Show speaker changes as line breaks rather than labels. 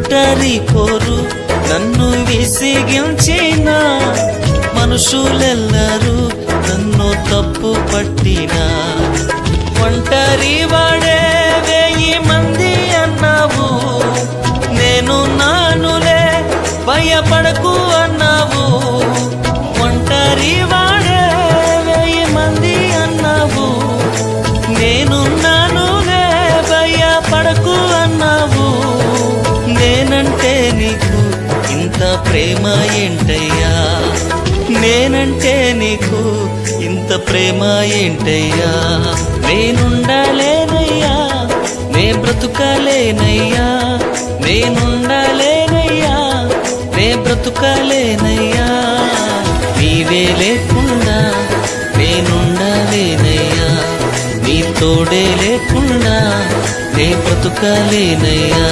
ఒంటరి పోరు నన్ను విసిగించిన మనుషులెల్లరూ నన్ను తప్పు పట్టినా ఒంటరి వాడే 1000 మంది అన్నావు నేను నానులే భయపడకు అన్నావు ఒంటరి వాడే 1000 మంది అన్నావు నేను నానులే భయపడకు అన్నావు నేనంటే నీకు ఇంత ప్రేమ ఏంటయ్యా నేనంటే నీకు ఇంత ప్రేమ ఏంటయ్యా నేనుండలేనయ్యా నే బ్రతుకలేనయ్యా నేనుండలేనయ్యా నే బ్రతుకలేనయ్యా నీవే లేకుండా నేనుండలేనయ్యా నీ తోడే లేకుండా నే బ్రతుకలేనయ్యా